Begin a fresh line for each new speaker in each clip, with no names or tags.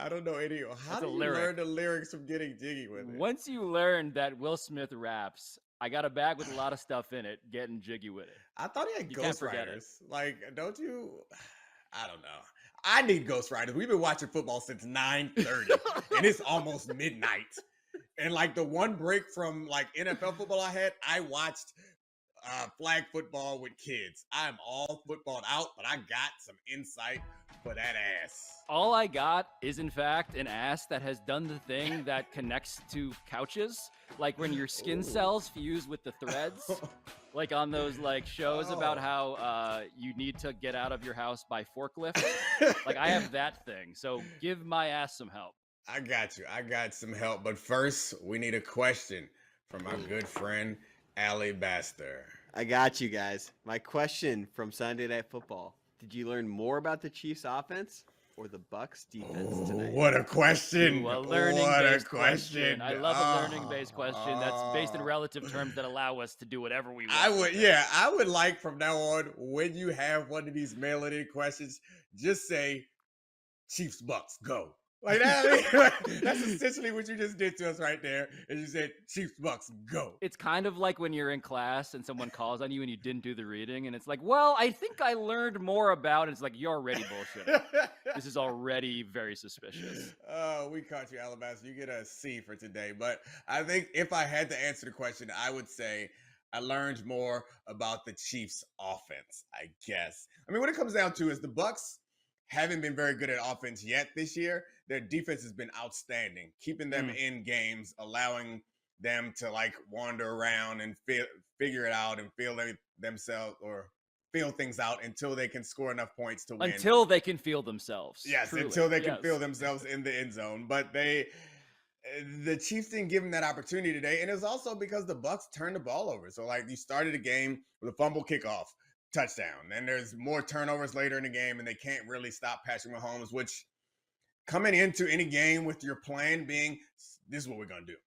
I don't know any. How
That's a
do you
lyric.
learn the lyrics from Getting Jiggy with It?
Once you learn that Will Smith raps, I got a bag with a lot of stuff in it, getting jiggy with it.
I thought he had
You can't forget it.
ghostwriters. Like, don't you? I don't know. I need ghostwriters. We've been watching football since 9:30, and it's almost midnight. And like the one break from like NFL football I watched flag football with kids. I am all footballed out, but I got some insight for that ass.
All I got is, in fact, an ass that has done the thing that connects to couches, like when your skin cells fuse with the threads, like on those like shows about how you need to get out of your house by forklift. Like I have that thing, so give my ass some help.
I got you. I got some help, but first we need a question from our good friend Ali Baster.
I got you guys. My question from Sunday Night Football: did you learn more about the Chiefs' offense or the Bucs' defense tonight?
What a question!
Ooh, a learning-based question. I love a learning-based question that's based in relative terms that allow us to do whatever we want.
I would like from now on, when you have one of these mail-in questions, just say Chiefs Bucs go. Like that, that's essentially what you just did to us right there. And you said Chiefs Bucs go.
It's kind of like when you're in class and someone calls on you and you didn't do the reading, and it's like, well, I think I learned more about it. It's like, you're already bullshitting. This is already very suspicious.
We caught you, Alabaster. You get a C for today. But I think if I had to answer the question, I would say I learned more about the Chiefs offense, I guess. I mean, what it comes down to is the Bucs haven't been very good at offense yet this year. Their defense has been outstanding, keeping them in games, allowing them to like wander around and figure it out and feel themselves or feel things out until they can score enough points to win.
Until they can feel themselves.
Yes, truly. Until they can feel themselves in the end zone. But the Chiefs didn't give them that opportunity today. And it was also because the Bucs turned the ball over. So like you started a game with a fumble kickoff, touchdown. Then there's more turnovers later in the game, and they can't really stop Patrick Mahomes, which coming into any game with your plan being, this is what we're going to do.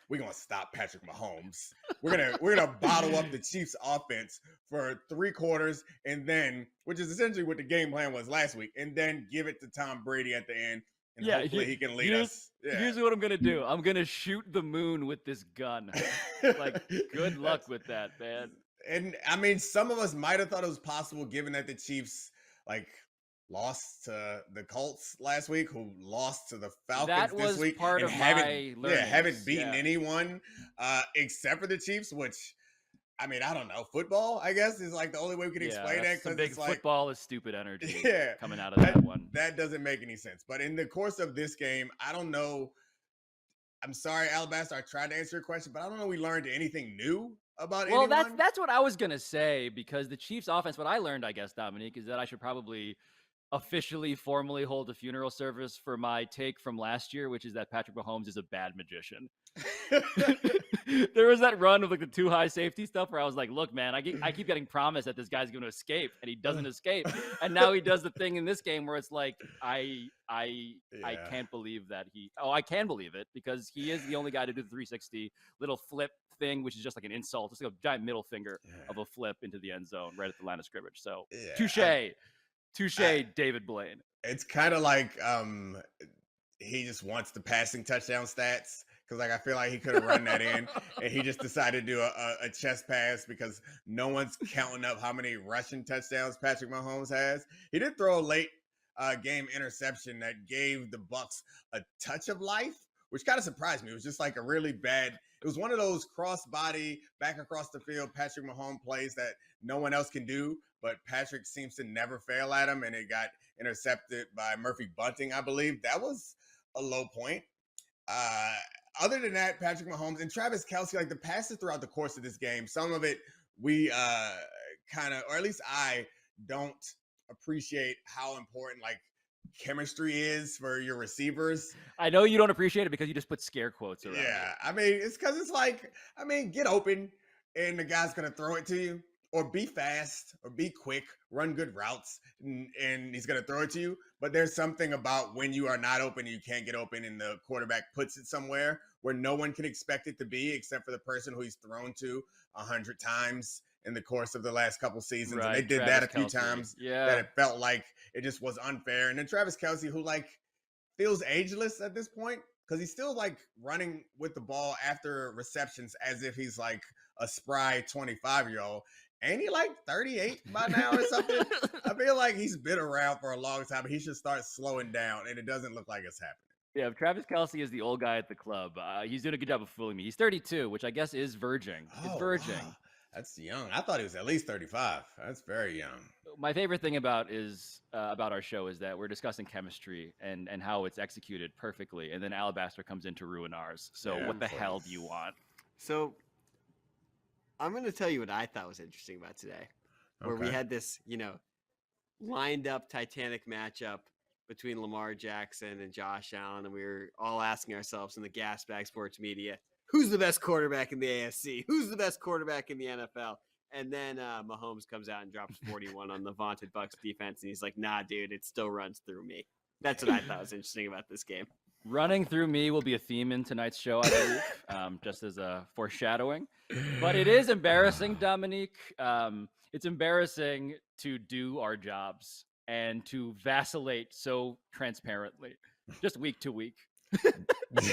We're going to stop Patrick Mahomes. We're gonna bottle up the Chiefs offense for 3 quarters, and then, which is essentially what the game plan was last week, and then give it to Tom Brady at the end, and hopefully he can lead us. Yeah.
Here's what I'm going to do. I'm going to shoot the moon with this gun. Like, good luck with that, man.
And I mean, some of us might have thought it was possible given that the Chiefs like lost to the Colts last week, who lost to the Falcons this week,
part
and
of
haven't beaten anyone except for the Chiefs, which I mean, I don't know. Football, I guess, is like the only way we can explain that.
Some big football is stupid energy coming out of that one.
That doesn't make any sense. But in the course of this game, I don't know. I'm sorry, Alabaster, I tried to answer your question, but I don't know we learned anything new about anyone.
That's what I was going to say, because the Chiefs offense, what I learned, I guess, Domonique, is that I should probably officially, formally hold a funeral service for my take from last year, which is that Patrick Mahomes is a bad magician. There was that run of like the too high safety stuff where I was like, look, man, I keep getting promised that this guy's going to escape, and he doesn't escape. And now he does the thing in this game where it's like, I can't believe that I can believe it, because he is the only guy to do the 360 little flip thing, which is just like an insult. It's like a giant middle finger of a flip into the end zone right at the line of scrimmage. So touche, David Blaine.
It's kind of like he just wants the passing touchdown stats, because like I feel like he could have run that in, and he just decided to do a chest pass because no one's counting up how many rushing touchdowns Patrick Mahomes has. He did throw a late game interception that gave the Bucs a touch of life, which kind of surprised me. It was just like a really bad. It was one of those cross-body, back across the field Patrick Mahomes plays that no one else can do, but Patrick seems to never fail at him, and it got intercepted by Murphy Bunting, I believe. That was a low point. Other than that, Patrick Mahomes and Travis Kelce, like the passes throughout the course of this game, some of it we kind of, or at least I don't appreciate how important like chemistry is for your receivers.
I know you don't appreciate it because you just put scare quotes around.
Yeah, I mean, it's because it's like, I mean, get open and the guy's gonna throw it to you, or be fast, or be quick, run good routes, and he's gonna throw it to you. But there's something about when you are not open and you can't get open, and the quarterback puts it somewhere where no one can expect it to be except for the person who he's thrown to 100 times in the course of the last couple seasons. Right, and they did Travis that a few times that it felt like it just was unfair. And then Travis Kelce, who like feels ageless at this point because he's still like running with the ball after receptions as if he's like a spry 25-year-old. Ain't he like 38 by now or something? I feel like he's been around for a long time, but he should start slowing down, and it doesn't look like it's happening.
Yeah, if Travis Kelce is the old guy at the club, he's doing a good job of fooling me. He's 32, which I guess is verging. It's verging.
Wow. That's young. I thought he was at least 35. That's very young.
My favorite thing about our show is that we're discussing chemistry and how it's executed perfectly, and then Alabaster comes in to ruin ours. So what the hell do you want?
So I'm going to tell you what I thought was interesting about today, where we had this, lined up Titanic matchup between Lamar Jackson and Josh Allen, and we were all asking ourselves in the Gas Bag Sports media, who's the best quarterback in the AFC? Who's the best quarterback in the NFL? And then Mahomes comes out and drops 41 on the vaunted Bucs defense, and he's like, nah, dude, it still runs through me. That's what I thought was interesting about this game.
Running through me will be a theme in tonight's show, I believe, just as a foreshadowing. But it is embarrassing, Domonique. It's embarrassing to do our jobs and to vacillate so transparently, just week to week.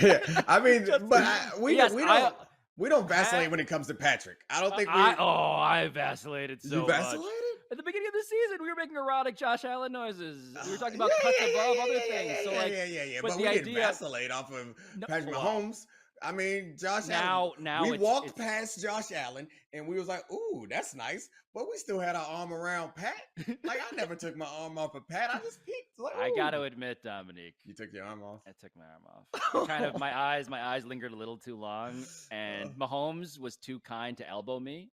Yeah, I mean, but we don't vacillate when it comes to Patrick. I don't think
I vacillated so
you vacillated?
much. At the beginning of the season, we were making erotic Josh Allen noises. We were talking about cuts above other things. So
but we didn't vacillate off of Patrick Mahomes. I mean, Josh Allen. We walked past Josh Allen, and we was like, "Ooh, that's nice," but we still had our arm around Pat. Like I never took my arm off of Pat. I just peeked. Like,
I got to admit, Domonique,
you took your arm off.
I took my arm off. Kind of my eyes lingered a little too long, and Mahomes was too kind to elbow me.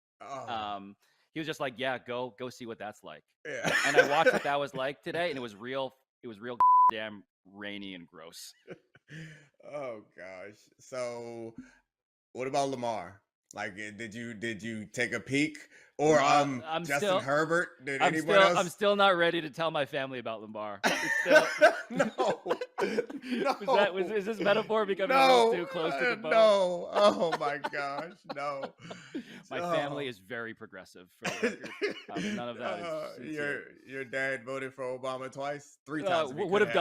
He was just like, "Yeah, go see what that's like."
Yeah.
And I watched what that was like today, and it was real damn rainy and gross.
Oh gosh. So what about Lamar? Like did you take a peek? Or Justin Herbert?
I'm still not ready to tell my family about Lamar. Still...
No.
Is this metaphor becoming a little too close to the bone?
No. Oh my gosh. No.
My family is very progressive. For the record. None of that is
your dad voted for Obama twice? 3 times.
Would have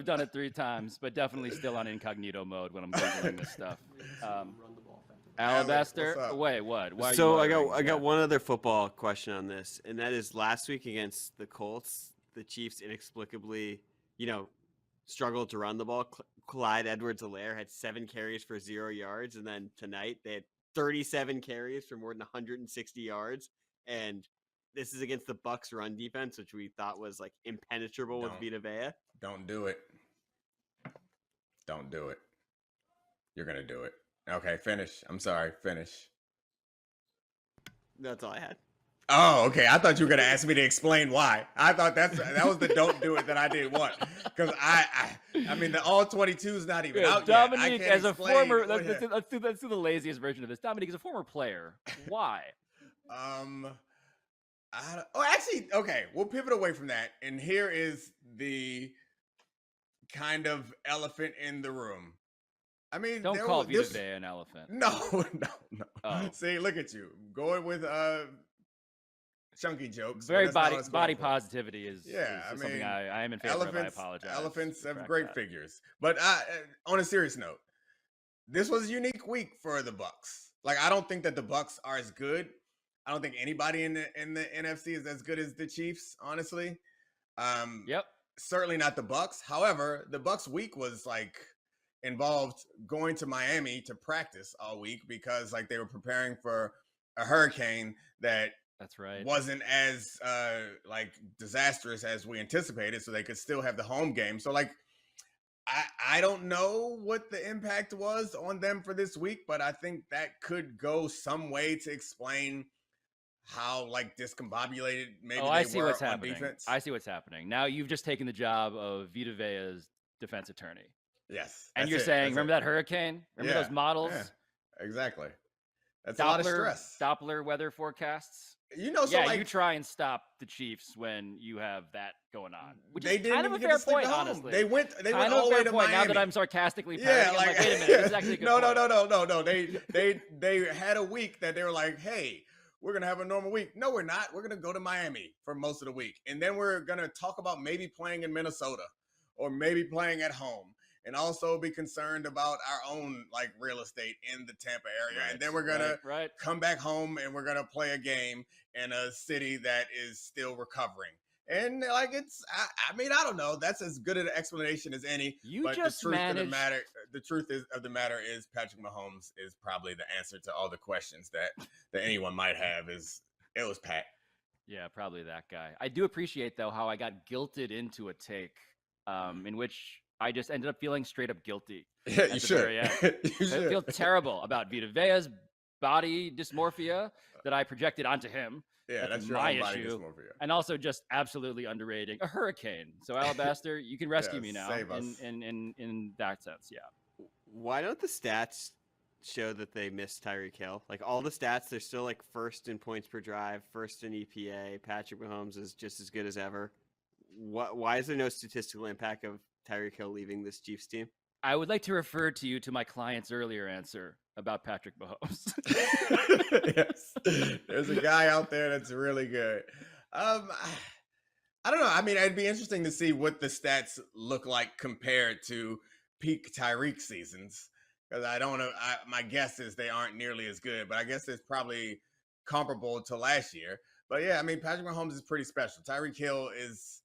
done it 3 times, but definitely still on incognito mode when I'm Googling this stuff. Alabaster, wait, what? Why
so I got one other football question on this, and that is last week against the Colts, the Chiefs inexplicably, struggled to run the ball. Clyde Edwards-Helaire had 7 carries for 0 yards, and then tonight they had 37 carries for more than 160 yards, and this is against the Bucs run defense, which we thought was like impenetrable with Vita Vea.
Don't do it. Don't do it. You're gonna do it. Okay, finish. I'm sorry, finish.
That's all I had.
Oh, okay. I thought you were gonna ask me to explain why. I thought that was the don't do it that I didn't want. Because I mean the all 22 is not even out
Domonique,
yet.
as a former, let's do the laziest version of this. Domonique is a former player. Why?
Actually, okay. We'll pivot away from that, and here is the kind of elephant in the room. I mean,
don't call Vita Vea an elephant.
No.
Oh.
See, look at you going with chunky jokes.
Very body positivity is something I am in favor of. I apologize.
Elephants have great figures, but on a serious note, this was a unique week for the Bucs. Like, I don't think that the Bucs are as good. I don't think anybody in the NFC is as good as the Chiefs. Honestly,
yep.
Certainly not the Bucs. However, the Bucs week was like involved going to Miami to practice all week because like they were preparing for a hurricane that's right wasn't as like disastrous as we anticipated, so they could still have the home game. So like I don't know what the impact was on them for this week, but I think that could go some way to explain how like discombobulated maybe they were on defense.
I see what's happening. Now you've just taken the job of Vita Vea's defense attorney.
Yes.
And you're saying, remember that hurricane? Remember those models? Yeah,
exactly. That's a lot of stress.
Doppler weather forecasts.
Like,
you try and stop the Chiefs when you have that going on. Which
they
is
didn't
kind of
even
a fair point, honestly.
They went all the way to Miami.
Now that I'm sarcastically parroting, I'm like, wait a minute, this is actually a good point.
No. They had a week that they were like, hey, we're going to have a normal week. No, we're not. We're going to go to Miami for most of the week. And then we're going to talk about maybe playing in Minnesota or maybe playing at home. And also be concerned about our own like real estate in the Tampa area.
Right,
and then we're going to
right.
come back home and we're going to play a game in a city that is still recovering. And like I mean, I don't know. That's as good an explanation as any. But the truth of the matter is Patrick Mahomes is probably the answer to all the questions that anyone might have. It was Pat.
Yeah, probably that guy. I do appreciate though how I got guilted into a take in which I just ended up feeling straight up guilty.
Yeah, you should.
I feel terrible about Vita Vea's body dysmorphia that I projected onto him.
Yeah, that's your
my
own body
issue.
dysmorphia.
And also just absolutely underrating a hurricane. So Alabaster, you can rescue me now.
Save us.
In that sense, yeah.
Why don't the stats show that they missed Tyreek Hill? Like all the stats, they're still like first in points per drive, first in EPA. Patrick Mahomes is just as good as ever. Why is there no statistical impact of Tyreek Hill leaving this Chiefs team?
I would like to refer to you to my client's earlier answer about Patrick Mahomes.
Yes. There's a guy out there that's really good. I don't know. I mean, it'd be interesting to see what the stats look like compared to peak Tyreek seasons. Because I don't know. My guess is they aren't nearly as good, but I guess it's probably comparable to last year. But yeah, I mean, Patrick Mahomes is pretty special. Tyreek Hill is,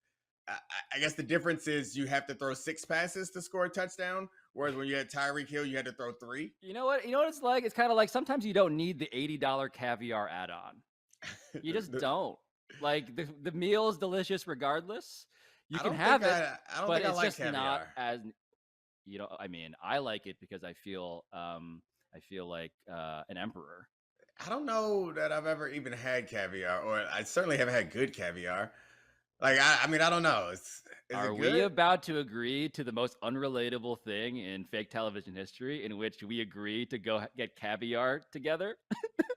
I guess the difference is you have to throw 6 passes to score a touchdown. Whereas when you had Tyreek Hill, you had to throw 3.
You know what it's like? It's kind of like sometimes you don't need the $80 caviar add-on. You just don't. Like the meal is delicious regardless. You can have it, but it's just caviar. Not as, I mean, I like it because I feel like an emperor.
I don't know that I've ever even had caviar, or I certainly haven't had good caviar. Like, I mean, I don't know.
Are we about to agree to the most unrelatable thing in fake television history in which we agree to go get caviar together?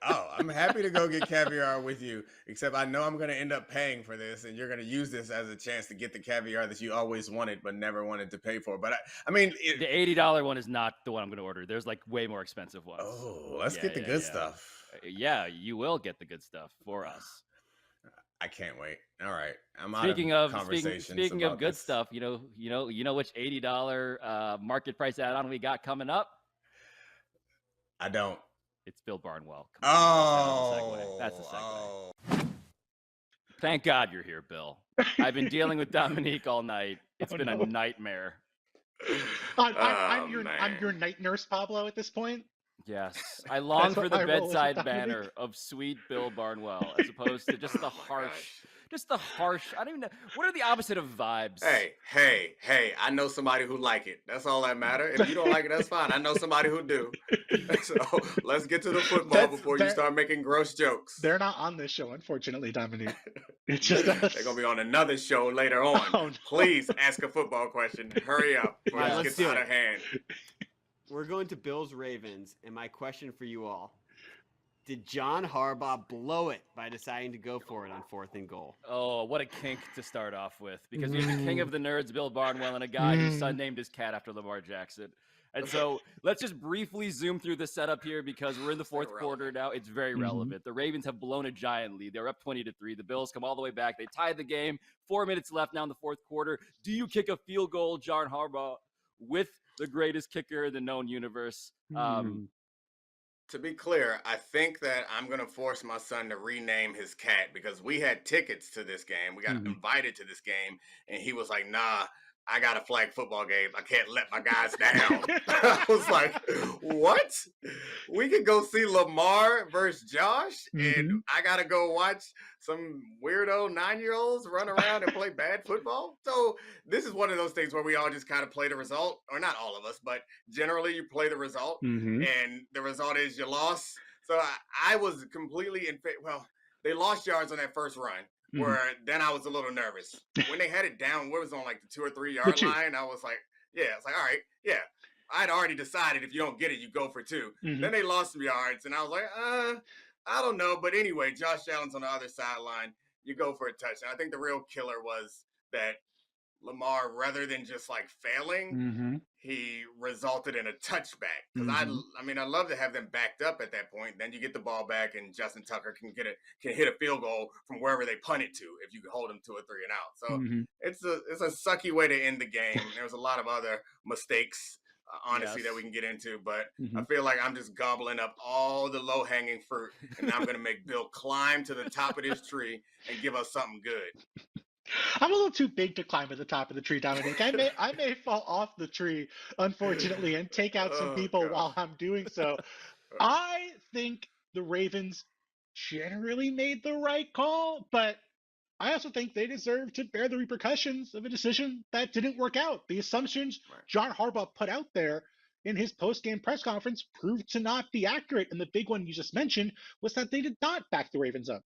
Oh, I'm happy to go get caviar with you, except I know I'm going to end up paying for this, and you're going to use this as a chance to get the caviar that you always wanted but never wanted to pay for. But I mean...
the $80 one is not the one I'm going to order. There's like way more expensive ones.
Oh, let's get the good stuff.
Yeah, you will get the good stuff for us.
I can't wait. All right, I'm
speaking
out of
of
conversations.
Speaking of good stuff, you know which $80 market price add-on we got coming up?
I don't.
It's Bill Barnwell.
That's
the segue. Thank God you're here, Bill. I've been dealing with Domonique all night. It's been a nightmare.
I'm your night nurse, Pablo, at this point.
Yes, I long for the bedside banner of sweet Bill Barnwell, as opposed to just the harsh. I don't even know. What are the opposite of vibes?
Hey! I know somebody who like it. That's all that matters. If you don't like it, that's fine. I know somebody who do. So let's get to the football before you start making gross jokes.
They're not on this show, unfortunately, Dominique. It's just us.
They're gonna be on another show later on. Oh, no. Please ask a football question. Hurry up. Let's get out of hand.
We're going to Bills Ravens, and my question for you all: did John Harbaugh blow it by deciding to go for it on 4th and goal?
Oh, what a kink to start off with, because we have the king of the nerds, Bill Barnwell, and a guy whose son named his cat after Lamar Jackson. And so let's just briefly zoom through the setup here because we're in the 4th quarter now. It's very relevant. The Ravens have blown a giant lead. They're up 20-3. The Bills come all the way back. They tied the game. 4 minutes left now in the 4th quarter. Do you kick a field goal, John Harbaugh, with the greatest kicker in the known universe?
To be clear, I think that I'm going to force my son to rename his cat because we had tickets to this game. We got invited to this game, and he was like, nah, I got a flag football game. I can't let my guys down. I was like, what? We could go see Lamar versus Josh, and I got to go watch some weirdo 9-year-olds run around and play bad football? So this is one of those things where we all just kind of play the result, or not all of us, but generally you play the result, and the result is you lost. So I was completely in favor. Well, they lost yards on that first run. Where then I was a little nervous. When they had it down, we was on like the 2 or 3 yard line. I was like, all right, yeah. I'd already decided if you don't get it, you go for 2. Then they lost some yards, and I was like, I don't know. But anyway, Josh Allen's on the other sideline. You go for a touchdown. I think the real killer was that Lamar, rather than just like failing,
Mm-hmm.
he resulted in a touchback. Because
Mm-hmm.
I mean, I love to have them backed up at that point. Then you get the ball back, and Justin Tucker can hit a field goal from wherever they punt it to if you hold him to a 3-and-out. So
Mm-hmm.
it's a sucky way to end the game. There was a lot of other mistakes, honestly, that we can get into, but
Mm-hmm.
I feel like I'm just gobbling up all the low hanging fruit, and now I'm going to make Bill climb to the top of this tree and give us something good.
I'm a little too big to climb at the top of the tree, Dominique. I may fall off the tree, unfortunately, and take out some people while I'm doing so. I think the Ravens generally made the right call, but I also think they deserve to bear the repercussions of a decision that didn't work out. The assumptions John Harbaugh put out there in his post-game press conference proved to not be accurate. And the big one you just mentioned was that they did not back the Ravens up.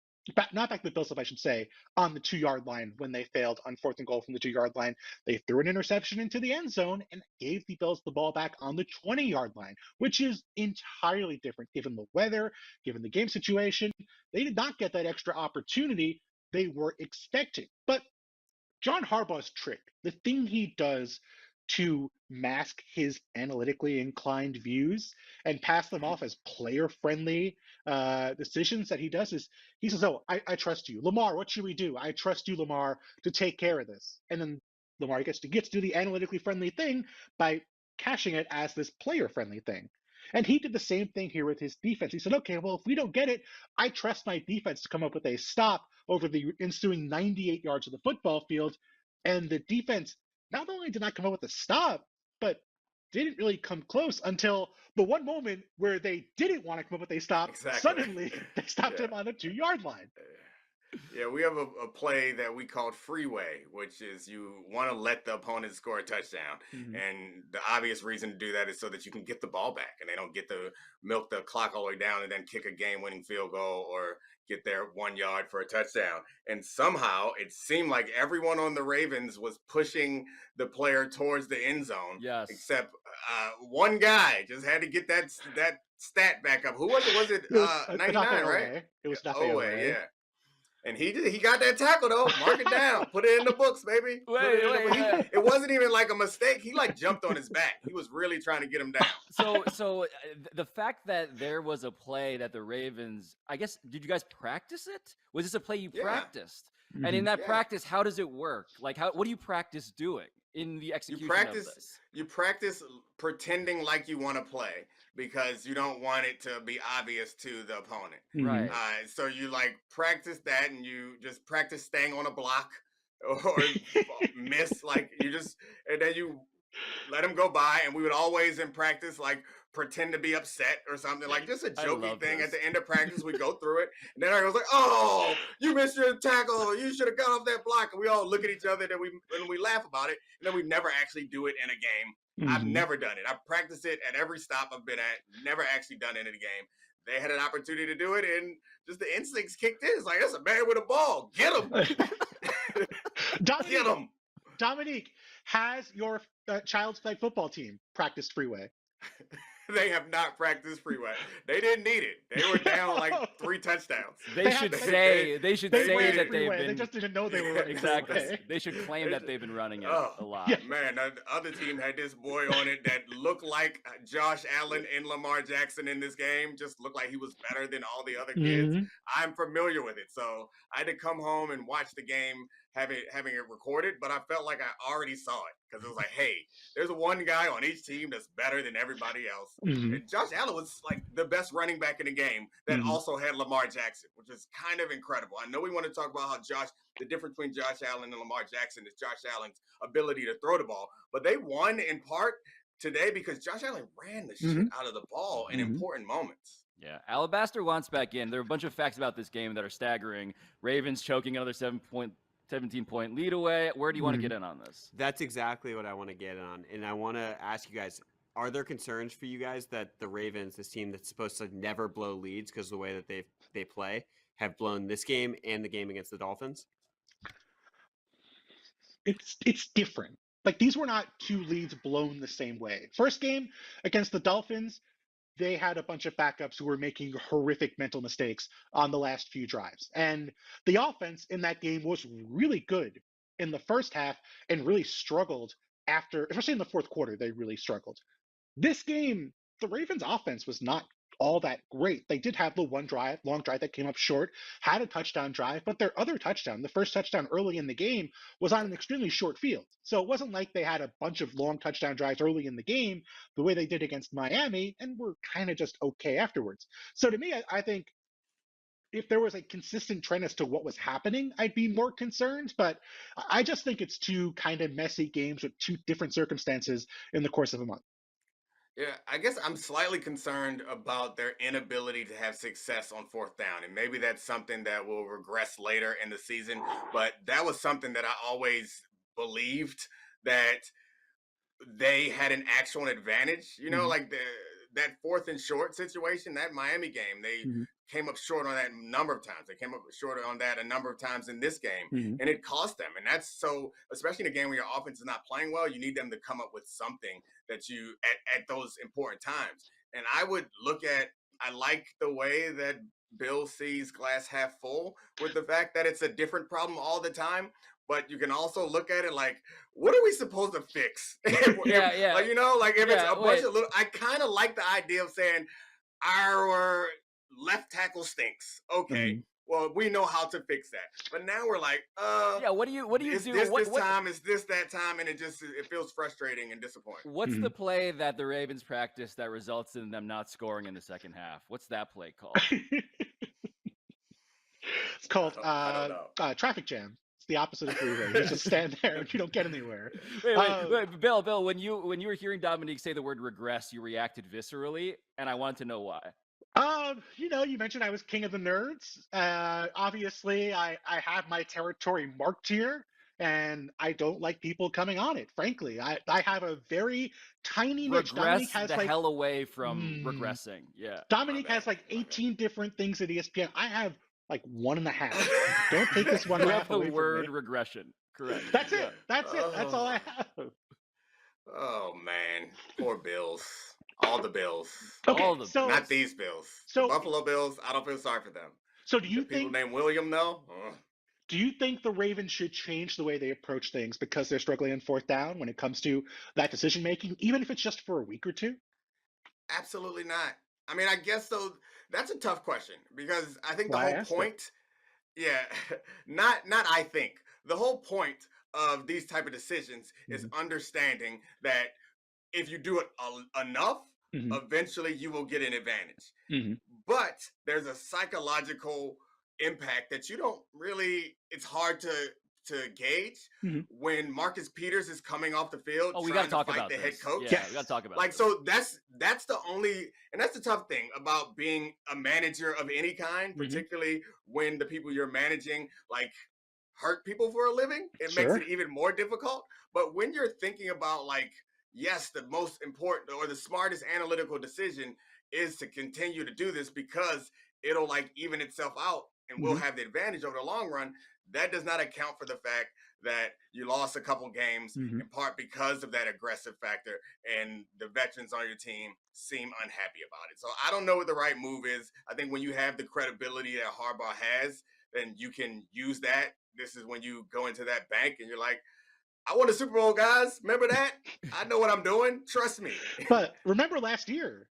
Not back the Bills up, I should say, on the 2-yard line when they failed on 4th and goal from the 2-yard line. They threw an interception into the end zone and gave the Bills the ball back on the 20-yard line, which is entirely different given the weather, given the game situation. They did not get that extra opportunity they were expecting. But John Harbaugh's trick, the thing he does to mask his analytically inclined views and pass them off as player-friendly decisions that he does is he says, "Oh, I trust you, Lamar. What should we do? I trust you, Lamar, to take care of this." And then Lamar gets to do the analytically friendly thing by cashing it as this player-friendly thing. And he did the same thing here with his defense. He said, "Okay, well, if we don't get it, I trust my defense to come up with a stop over the ensuing 98 yards of the football field." And the defense not only did not come up with a stop, but didn't really come close until the one moment where they didn't want to come up with a stop.
Exactly.
Suddenly, they stopped him on the 2-yard line.
Yeah, we have a play that we called freeway, which is you want to let the opponent score a touchdown.
Mm-hmm.
And the obvious reason to do that is so that you can get the ball back and they don't get to milk the clock all the way down and then kick a game-winning field goal or get there 1 yard for a touchdown. And somehow it seemed like everyone on the Ravens was pushing the player towards the end zone.
Yes.
Except one guy just had to get that stat back up. Who was it? Was it 99, right?
It was
Owe, yeah. And he got that tackle though. Mark it down. Put it in the books, baby.
Wait.
It wasn't even like a mistake. He like jumped on his back. He was really trying to get him down.
So the fact that there was a play that the Ravens, I guess, did you guys practice it? Was this a play you practiced?
Mm-hmm.
And in that practice, how does it work? Like, what do you practice doing in the execution of this?
You practice pretending like you want to play because you don't want it to be obvious to the opponent.
Right.
So you like practice that and you just practice staying on a block or miss. Like and then you let them go by. And we would always in practice, like pretend to be upset or something, like just a jokey thing. At the end of practice, we go through it. And then I was like, "Oh, you missed your tackle. You should have got off that block." And we all look at each other and we laugh about it. And then we never actually do it in a game.
Mm-hmm.
I've never done it. I've practiced it at every stop I've been at. Never actually done it in a game. They had an opportunity to do it, and just the instincts kicked in. It's like, that's a man with a ball. Get him. Get him.
Domonique, has your child's flag football team practiced freeway?
They have not practiced freeway. They didn't need it. They were down like 3 touchdowns.
They should say that they've been.
They just didn't know they were running
exactly.
freeway.
They should claim that they've been running it a lot.
Yeah. Man, the other team had this boy on it that looked like Josh Allen and Lamar Jackson in this game. Just looked like he was better than all the other kids.
Mm-hmm.
I'm familiar with it, so I had to come home and watch the game. Having it recorded, but I felt like I already saw it because it was like, hey, there's one guy on each team that's better than everybody else.
Mm-hmm.
And Josh Allen was like the best running back in the game that also had Lamar Jackson, which is kind of incredible. I know we want to talk about how the difference between Josh Allen and Lamar Jackson is Josh Allen's ability to throw the ball, but they won in part today because Josh Allen ran the shit out of the ball in important moments.
Yeah, Alabaster wants back in. There are a bunch of facts about this game that are staggering. Ravens choking another 17-point lead away. Where do you want to get in on this?
That's exactly what I want to get on. And I want to ask you guys, are there concerns for you guys that the Ravens, this team that's supposed to never blow leads because of the way that they play, have blown this game and the game against the Dolphins?
It's different. Like, these were not 2 leads blown the same way. First game against the Dolphins, they had a bunch of backups who were making horrific mental mistakes on the last few drives. And the offense in that game was really good in the first half and really struggled after, especially in the fourth quarter, they really struggled. This game, the Ravens offense was not all that great. They did have the one drive, long drive that came up short, had a touchdown drive, but their other touchdown, the first touchdown early in the game, was on an extremely short field. So it wasn't like they had a bunch of long touchdown drives early in the game the way they did against Miami and were kind of just okay afterwards. So to me, I think if there was a consistent trend as to what was happening, I'd be more concerned. But I just think it's two kind of messy games with two different circumstances in the course of a month.
Yeah, I guess I'm slightly concerned about their inability to have success on fourth down. And maybe that's something that will regress later in the season. But that was something that I always believed that they had an actual advantage. Like that fourth and short situation, that Miami game, they came up short on that a number of times. They came up short on that a number of times in this game, and it cost them. And that's so, especially in a game where your offense is not playing well, you need them to come up with something that you at those important times. And I like the way that Bill sees glass half full, with the fact that it's a different problem all the time. But you can also look at it like, what are we supposed to fix?
Yeah.
Like, if it's a bunch of little, I kind of like the idea of saying our left tackle stinks. Okay. Well, we know how to fix that. But now we're like,
what do you do?
This time, is this that time? And it feels frustrating and disappointing.
What's the play that the Ravens practice that results in them not scoring in the second half? What's that play called?
It's called
I don't know.
traffic jam. It's the opposite of freeway. You just stand there and you don't get anywhere.
Wait, Bill, when you were hearing Domonique say the word regress, you reacted viscerally, and I wanted to know why.
You mentioned I was king of the nerds. Obviously, I have my territory marked here, and I don't like people coming on it. Frankly, I have a very tiny niche.
Domonique has the hell away from regressing. Yeah,
Domonique has like 18 different things at ESPN. I have like 1.5. Don't take this 1.5 away
the word
from me.
regression. Correct.
That's it. That's it. That's all I have.
Oh man, poor Bills. All the Bills.
Okay,
all the
so
not these Bills.
So
the Buffalo Bills. I don't feel sorry for them.
So do you
people
think
named William though?
Do you think the Ravens should change the way they approach things because they're struggling on fourth down when it comes to that decision making, even if it's just for a week or two?
Absolutely not. I mean, I guess so. That's a tough question because I think the
Why
whole
ask it?
point, not I think the whole point of these type of decisions is understanding that if you do it enough, eventually you will get an advantage. But there's a psychological impact that you don't really, it's hard to gauge when Marcus Peters is coming off the field.
Oh, we got to talk
fight
about
the
this.
head coach.
Yeah, we got to talk about this.
So that's the only, and that's the tough thing about being a manager of any kind, particularly when the people you're managing like hurt people for a living. It makes it even more difficult. But when you're thinking about like, yes, the most important or the smartest analytical decision is to continue to do this because it'll like even itself out and we'll have the advantage over the long run. That does not account for the fact that you lost a couple games in part because of that aggressive factor and the veterans on your team seem unhappy about it. So I don't know what the right move is. I think when you have the credibility that Harbaugh has, then you can use that. This is when you go into that bank and you're like, I won a Super Bowl, guys. Remember that? I know what I'm doing. Trust me.
But remember last year,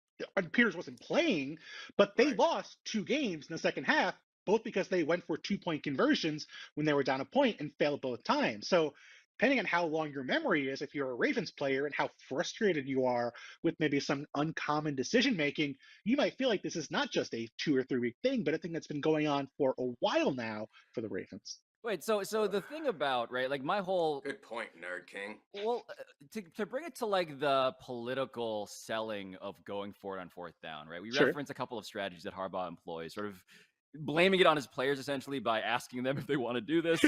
Peters wasn't playing, but they lost 2 games in the second half, both because they went for 2-point conversions when they were down a point and failed both times. So depending on how long your memory is, if you're a Ravens player and how frustrated you are with maybe some uncommon decision making, you might feel like this is not just a 2 or 3 week thing, but a thing that's been going on for a while now for the Ravens.
Wait, so the thing about, right, like my whole...
Good point, Nerd King.
Well, to bring it to like the political selling of going for it on fourth down, right? We reference a couple of strategies that Harbaugh employs, sort of blaming it on his players essentially by asking them if they want to do this.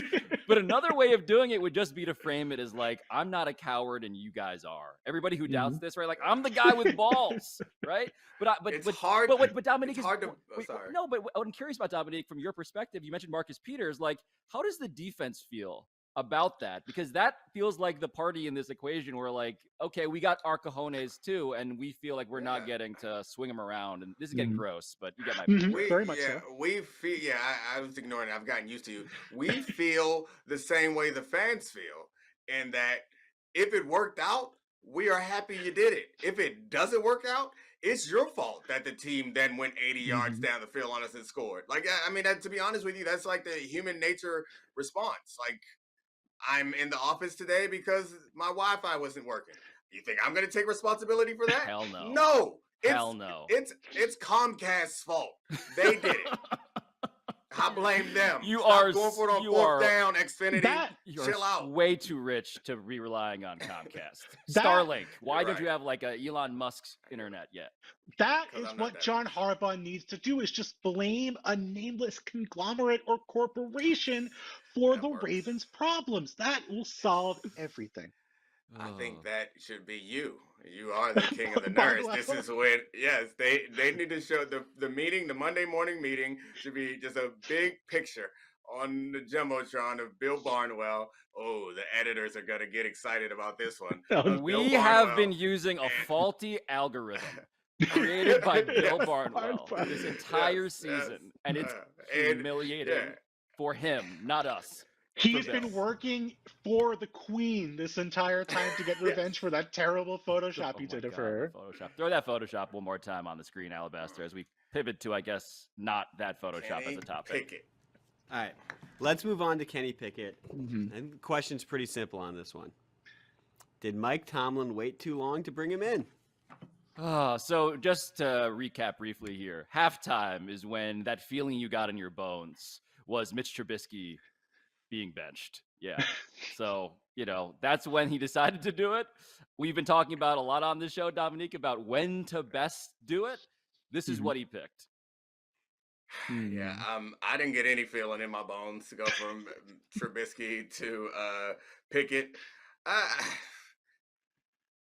But another way of doing it would just be to frame it as like, I'm not a coward and you guys are. Everybody who doubts this, right? Like, I'm the guy with balls, right? But Domonique is hard to. No, but I'm curious about Domonique from your perspective. You mentioned Marcus Peters. Like, how does the defense feel about that, because that feels like the party in this equation where like, okay, we got our cojones too, and we feel like we're not getting to swing them around, and this is getting gross, but you get my point.
Very much so.
We feel, I was ignoring it. I've gotten used to you. We feel the same way the fans feel, and that if it worked out, we are happy you did it. If it doesn't work out, it's your fault that the team then went 80 yards down the field on us and scored. Like, I mean, to be honest with you, that's like the human nature response. Like, I'm in the office today because my Wi-Fi wasn't working. You think I'm going to take responsibility for that?
Hell no.
No.
Hell no.
It's Comcast's fault. They did it. I blame them.
You
Stop
are
going for it on fourth down, Xfinity.
Chill
out.
Way too rich to be relying on Comcast. Starlink. Why don't you have like a Elon Musk's internet yet?
That is what John Harbaugh needs to do, is just blame a nameless conglomerate or corporation for the Ravens' problems. That will solve everything.
I think that should be you. You are the king of the nerds. This is when, yes, they need to show the meeting, the Monday morning meeting should be just a big picture on the Jumbotron of Bill Barnwell. Oh, the editors are going to get excited about this one.
We have been using a faulty algorithm created by Bill Barnwell this entire season, and it's humiliating for him, not us.
He's been working for the Queen this entire time to get revenge for that terrible Photoshop he did of her.
Photoshop. Throw that Photoshop one more time on the screen, Alabaster, as we pivot to, I guess, not that Photoshop as a topic.
Pickett.
All right, let's move on to Kenny Pickett. And the question's pretty simple on this one. Did Mike Tomlin wait too long to bring him in?
So just to recap briefly here, halftime is when that feeling you got in your bones was Mitch Trubisky being benched. Yeah. So, that's when he decided to do it. We've been talking about a lot on this show, Domonique, about when to best do it. This is what he picked.
Yeah. I didn't get any feeling in my bones to go from Trubisky to Pickett.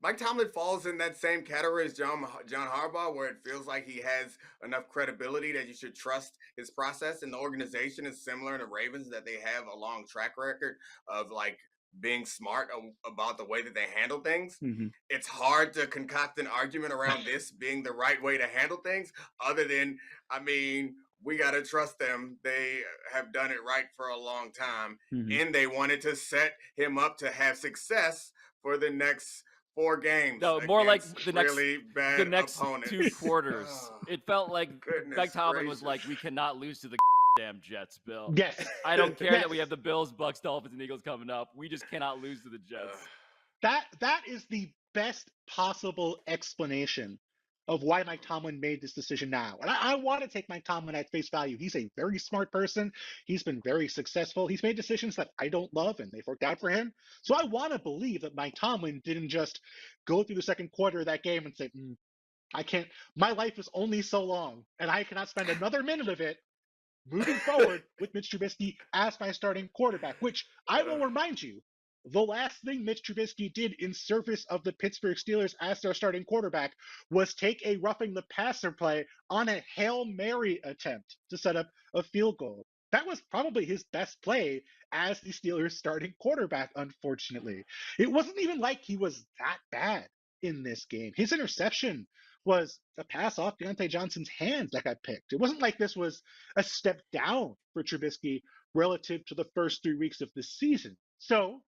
Mike Tomlin falls in that same category as John Harbaugh, where it feels like he has enough credibility that you should trust his process. And the organization is similar to Ravens, that they have a long track record of like being smart about the way that they handle things. It's hard to concoct an argument around this being the right way to handle things, other than, we got to trust them. They have done it right for a long time, and they wanted to set him up to have success for the next 4 games.
No, more like the next
opponents.
2 quarters. It felt like Mike Tomlin was like, we cannot lose to the damn Jets, Bill.
Yes.
I don't care that we have the Bills, Bucs, Dolphins, and Eagles coming up. We just cannot lose to the Jets.
That is the best possible explanation of why Mike Tomlin made this decision now. And I want to take Mike Tomlin at face value. He's a very smart person. He's been very successful. He's made decisions that I don't love, and they've worked out for him. So I want to believe that Mike Tomlin didn't just go through the second quarter of that game and say, I can't, my life is only so long, and I cannot spend another minute of it moving forward with Mitch Trubisky as my starting quarterback, which I will remind you, the last thing Mitch Trubisky did in service of the Pittsburgh Steelers as their starting quarterback was take a roughing the passer play on a Hail Mary attempt to set up a field goal. That was probably his best play as the Steelers starting quarterback, unfortunately. It wasn't even like he was that bad in this game. His interception was a pass off Deontay Johnson's hands that got picked. It wasn't like this was a step down for Trubisky relative to the first 3 weeks of the season. So,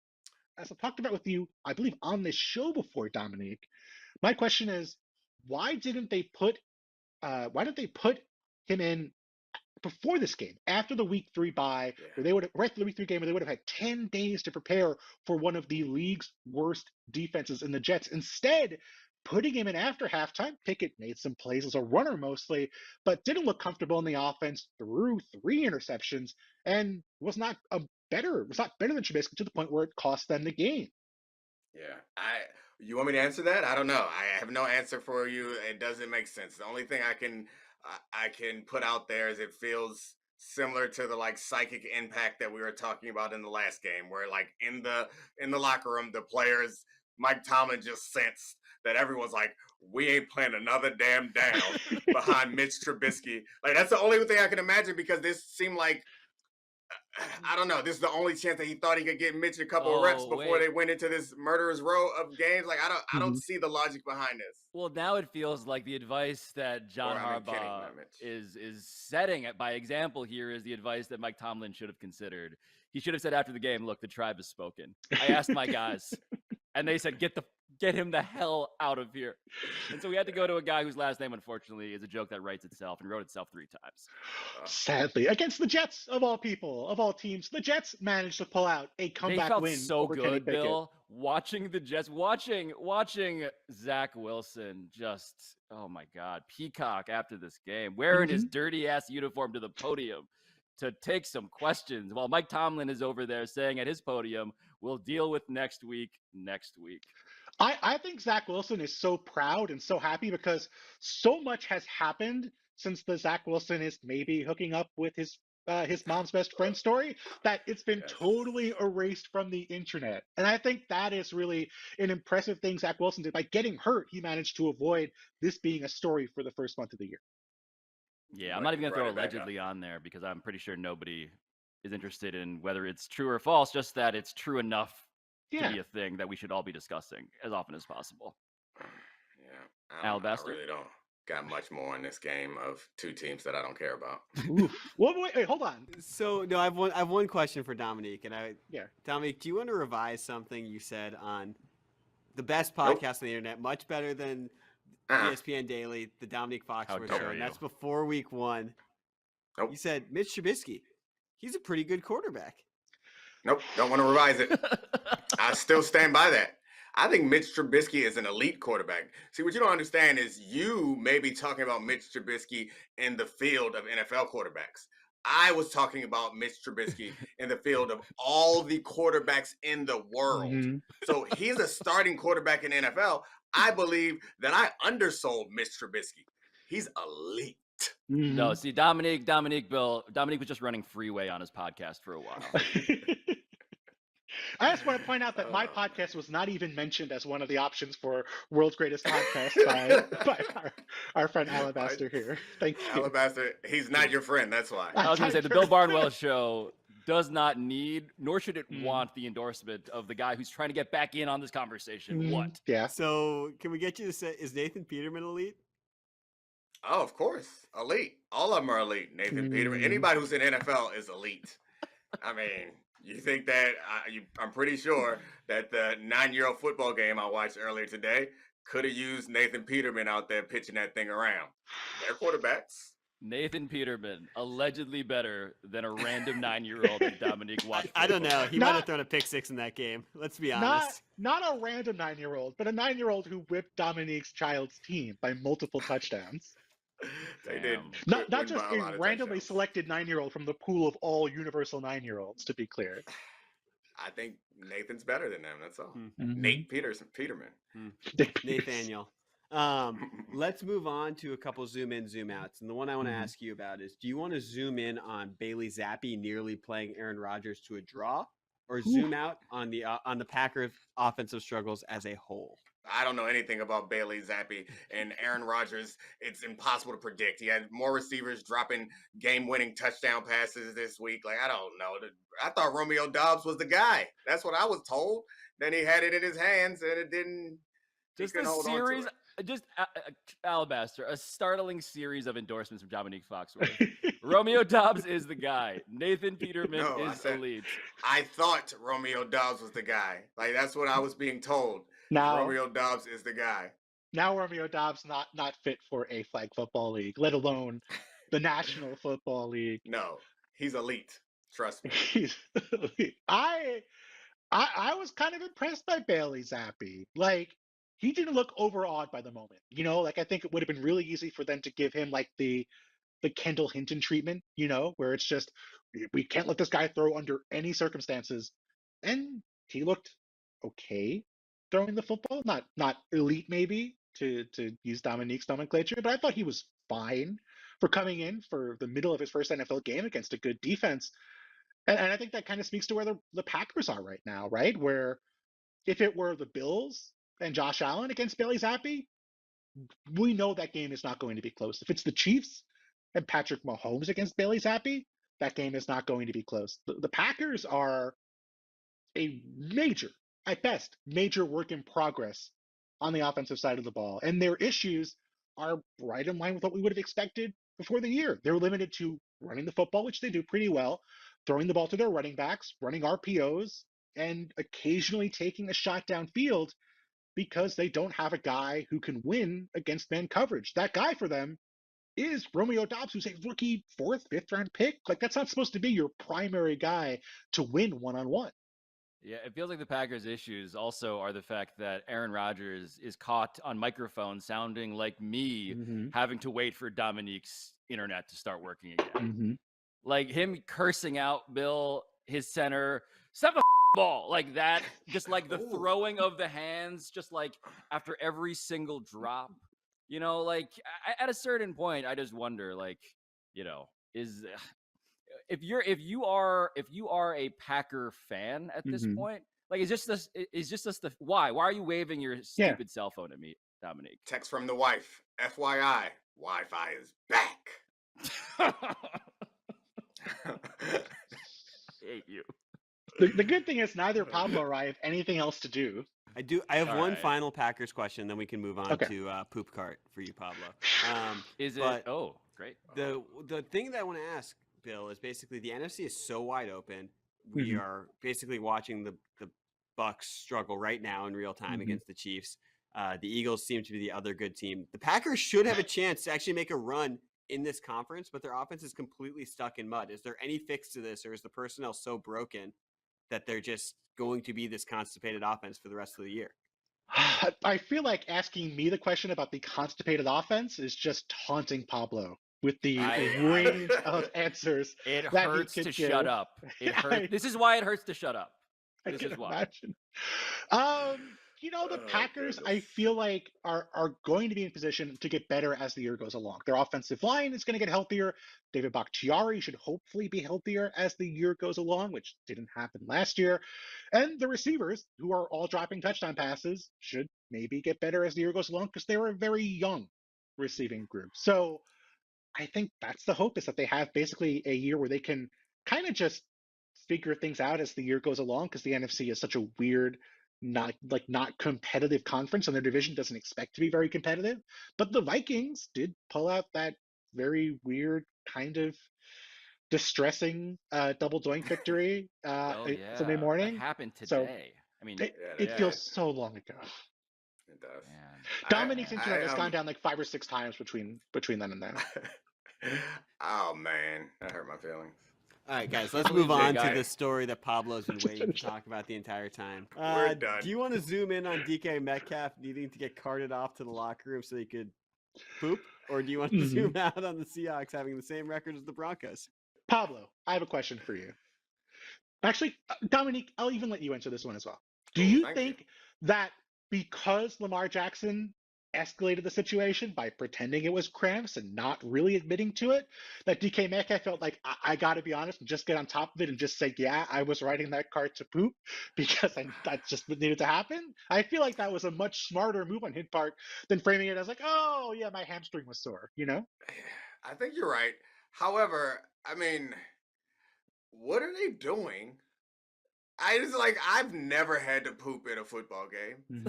as I've talked about with you, I believe on this show before, Domonique, my question is, why didn't they put him in before this game, after the week 3 bye, where they would have, right after the week 3 game, where they would have had 10 days to prepare for one of the league's worst defenses in the Jets? Instead, putting him in after halftime, Pickett made some plays as a runner mostly, but didn't look comfortable in the offense, threw 3 interceptions, and was not better than Trubisky to the point where it cost them the game.
Yeah, you want me to answer that? I don't know. I have no answer for you. It doesn't make sense. The only thing I can put out there is it feels similar to the like psychic impact that we were talking about in the last game, where like in the locker room, the players, Mike Tomlin just sensed that everyone's like, we ain't playing another damn down behind Mitch Trubisky. Like, that's the only thing I can imagine, because this seemed like I don't know. This is the only chance that he thought he could get Mitch a couple of reps before they went into this murderous row of games. Like I don't see the logic behind this.
Well, now it feels like the advice that John Harbaugh is setting by example here is the advice that Mike Tomlin should have considered. He should have said after the game, "Look, the tribe has spoken. I asked my guys, and they said get him the hell out of here." And so we had to go to a guy whose last name, unfortunately, is a joke that writes itself and wrote itself 3 times.
Sadly, against the Jets, of all people, of all teams, the Jets managed to pull out a comeback win.
They felt so
over Kenny
good,
Pickett.
Bill. Watching the Jets, watching Zach Wilson, just oh my God, peacock after this game, wearing his dirty ass uniform to the podium to take some questions, while Mike Tomlin is over there saying at his podium, "We'll deal with next week."
I think Zach Wilson is so proud and so happy because so much has happened since the Zach Wilson is maybe hooking up with his mom's best friend story that it's been totally erased from the internet. And I think that is really an impressive thing Zach Wilson did. By getting hurt, he managed to avoid this being a story for the first month of the year.
Yeah, I'm not even going to throw allegedly on there because I'm pretty sure nobody is interested in whether it's true or false, just that it's true enough to be a thing that we should all be discussing as often as possible.
Yeah.
Alabaster?
I really don't got much more in this game of 2 teams that I don't care about.
Wait, hold on.
So no, I have one question for Domonique, and Domonique, do you want to revise something you said on the best podcast on the internet, much better than ESPN Daily, the Domonique Foxworth show, and that's before week 1.
Nope.
You said Mitch Trubisky, he's a pretty good quarterback.
Nope, don't want to revise it. I still stand by that. I think Mitch Trubisky is an elite quarterback. See, what you don't understand is you may be talking about Mitch Trubisky in the field of NFL quarterbacks. I was talking about Mitch Trubisky in the field of all the quarterbacks in the world. So he's a starting quarterback in NFL. I believe that I undersold Mitch Trubisky. He's elite.
No, see, Domonique was just running freeway on his podcast for a while.
I just want to point out that my podcast was not even mentioned as one of the options for World's Greatest Podcast by our friend Alabaster here. Thank you.
Alabaster, he's not your friend, that's why.
I was going to say, the Bill Barnwell show does not need, nor should it want, the endorsement of the guy who's trying to get back in on this conversation. What?
Yeah.
So can we get you to say, is Nathan Peterman elite?
Oh, of course. Elite. All of them are elite. Nathan Peterman. Anybody who's in NFL is elite. I mean, you think that I'm pretty sure that the 9-year-old football game I watched earlier today could have used Nathan Peterman out there pitching that thing around. They're quarterbacks.
Nathan Peterman, allegedly better than a random 9-year-old that Domonique watched.
I don't know. He might have thrown a pick 6 in that game. Let's be honest.
Not a random 9-year-old, but a 9-year-old who whipped Dominique's child's team by multiple touchdowns.
They did.
Not just a randomly selected 9-year-old from the pool of all universal 9-year-olds, to be clear.
I think Nathan's better than them. That's all. Nate Peterman.
Nathaniel. Let's move on to a couple zoom in, zoom outs. And the one I want to ask you about is, do you want to zoom in on Bailey Zappe nearly playing Aaron Rodgers to a draw, or zoom out on the Packers offensive struggles as a whole?
I don't know anything about Bailey Zappe and Aaron Rodgers. It's impossible to predict. He had more receivers dropping game-winning touchdown passes this week. Like, I don't know. I thought Romeo Doubs was the guy. That's what I was told. Then he had it in his hands, and it didn't.
Just a series, just Alabaster, a startling series of endorsements from Domonique Foxworth. Romeo Doubs is the guy. Nathan Peterman is elite.
I thought Romeo Doubs was the guy. Like, that's what I was being told. Now, Romeo Doubs is the guy.
Now Romeo Doubs not fit for a flag football league, let alone the National Football League.
No, he's elite. Trust me.
He's elite. I was kind of impressed by Bailey Zappe. Like, he didn't look overawed by the moment. You know, like, I think it would have been really easy for them to give him like the Kendall Hinton treatment, you know, where it's just, we can't let this guy throw under any circumstances. And he looked okay throwing the football, not elite maybe to use Dominique's nomenclature, but I thought he was fine for coming in for the middle of his first NFL game against a good defense. And I think that kind of speaks to where the Packers are right now, right? Where if it were the Bills and Josh Allen against Bailey Zappe, we know that game is not going to be close. If it's the Chiefs and Patrick Mahomes against Bailey Zappe, that game is not going to be close. The Packers are a major, at best, major work in progress on the offensive side of the ball. And their issues are right in line with what we would have expected before the year. They're limited to running the football, which they do pretty well, throwing the ball to their running backs, running RPOs, and occasionally taking a shot downfield because they don't have a guy who can win against man coverage. That guy for them is Romeo Doubs, who's a rookie 4th, 5th round pick. Like, that's not supposed to be your primary guy to win one-on-one.
Yeah, it feels like the Packers' issues also are the fact that Aaron Rodgers is caught on microphone sounding like me having to wait for Domonique's internet to start working again. Like him cursing out Bill, his center, stop the ball, like that, just like the throwing of the hands, just like after every single drop. You know, like at a certain point, I just wonder, like, you know, if you are a Packer fan at this point, like, is just this the why are you waving your stupid cell phone at me, Domonique?
Text from the wife. FYI, Wi-Fi is back.
Hate you.
The good thing is neither Pablo or I have anything else to do.
I have one final Packers question, then we can move on to poop cart for you, Pablo.
Oh, great.
The thing that I want to ask, Bill, is basically the NFC is so wide open. We are basically watching the Bucs struggle right now in real time against the Chiefs. The Eagles seem to be the other good team. The Packers should have a chance to actually make a run in this conference, but their offense is completely stuck in mud. Is there any fix to this, or is the personnel so broken that they're just going to be this constipated offense for the rest of the year?
I feel like asking me the question about the constipated offense is just taunting Pablo with the range of answers.
It hurts to shut up. It hurts. This is why it hurts to shut up. This is why.
You know, the Packers, I feel like, are going to be in position to get better as the year goes along. Their offensive line is going to get healthier. David Bakhtiari should hopefully be healthier as the year goes along, which didn't happen last year. And the receivers, who are all dropping touchdown passes, should maybe get better as the year goes along because they were a very young receiving group. So I think that's the hope, is that they have basically a year where they can kind of just figure things out as the year goes along, because the NFC is such a weird, not competitive conference, and their division doesn't expect to be very competitive. But the Vikings did pull out that very weird, kind of distressing double doink victory Sunday morning.
That happened today.
So
I mean,
it feels so long ago.
It does.
Domonique's internet has gone down like 5 or 6 times between then and then.
Oh man, that hurt my feelings.
All right, guys, let's move on to the story that Pablo's been waiting to talk about the entire time.
We're done.
Do you want to zoom in on DK Metcalf needing to get carted off to the locker room so he could poop? Or do you want to zoom out on the Seahawks having the same record as the Broncos?
Pablo, I have a question for you. Actually, Domonique, I'll even let you answer this one as well. Do you think that because Lamar Jackson escalated the situation by pretending it was cramps and not really admitting to it, that DK Metcalf felt like, I got to be honest and just get on top of it and just say, yeah, I was riding that cart to poop because that's just what needed to happen? I feel like that was a much smarter move on his part than framing it as like, oh, yeah, my hamstring was sore, you know?
I think you're right. However, I mean, what are they doing? I've never had to poop in a football game.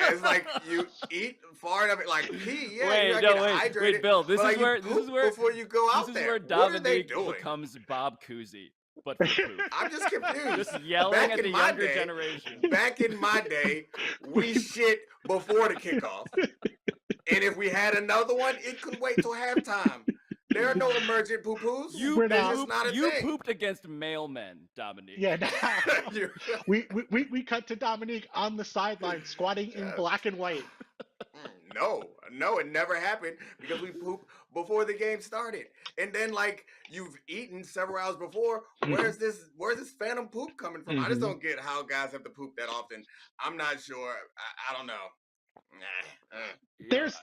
It's like you eat far enough, like pee. Yeah,
wait, Bill. This is where
before you go out there.
This is where Domonique becomes Bob Cousy, but for poop.
I'm just confused.
Just yelling at the younger generation.
Back in my day, we shit before the kickoff, and if we had another one, it could wait till halftime. There are no emergent poo-poos.
You pooped against male men, Domonique.
Yeah, we cut to Domonique on the sideline squatting in black and white.
No, it never happened because we pooped before the game started. And then, like, you've eaten several hours before. Where's this phantom poop coming from? I just don't get how guys have to poop that often. I'm not sure. I don't know.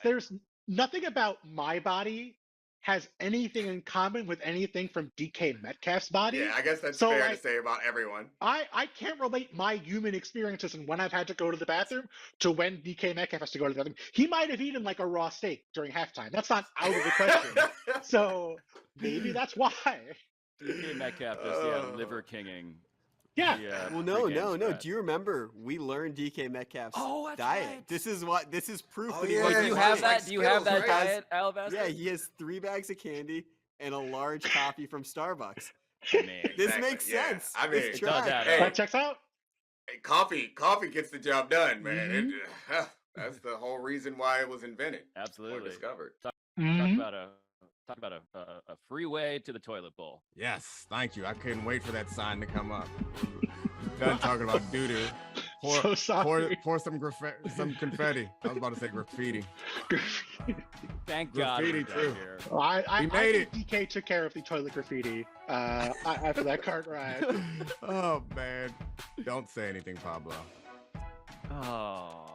There's nothing about my body has anything in common with anything from DK Metcalf's body.
Yeah, I guess that's fair to say about everyone.
I can't relate my human experiences and when I've had to go to the bathroom to when DK Metcalf has to go to the bathroom. He might have eaten like a raw steak during halftime. That's not out of the question. So maybe that's why.
DK Metcalf just liver kinging.
Yeah.
Well, no. Do you remember we learned DK Metcalf's diet?
Right.
This is proof
Oh,
that
yeah.
Do you have that? Do you have that
Skittles, right?
diet, Alabaster?
Yeah, he has 3 bags of candy and a large coffee from Starbucks.
Man.
This
Exactly,
makes
yeah.
sense.
I mean,
Let's
it does
try.
add
Hey.
up.
That checks out.
Hey, coffee gets the job done, man.
Mhm.
That's the whole reason why it was invented or
Absolutely.
discovered.
Mhm.
Talk about a freeway to the toilet bowl.
Yes, thank you. I couldn't wait for that sign to come up. Done talking about doo-doo.
So sorry.
Pour some confetti. I was about to say graffiti.
Thank God.
Graffiti,
we're done
too.
here.
Well, I
made
think DK took care of the toilet graffiti after that cart ride.
Oh man. Don't say anything, Pablo.
Oh.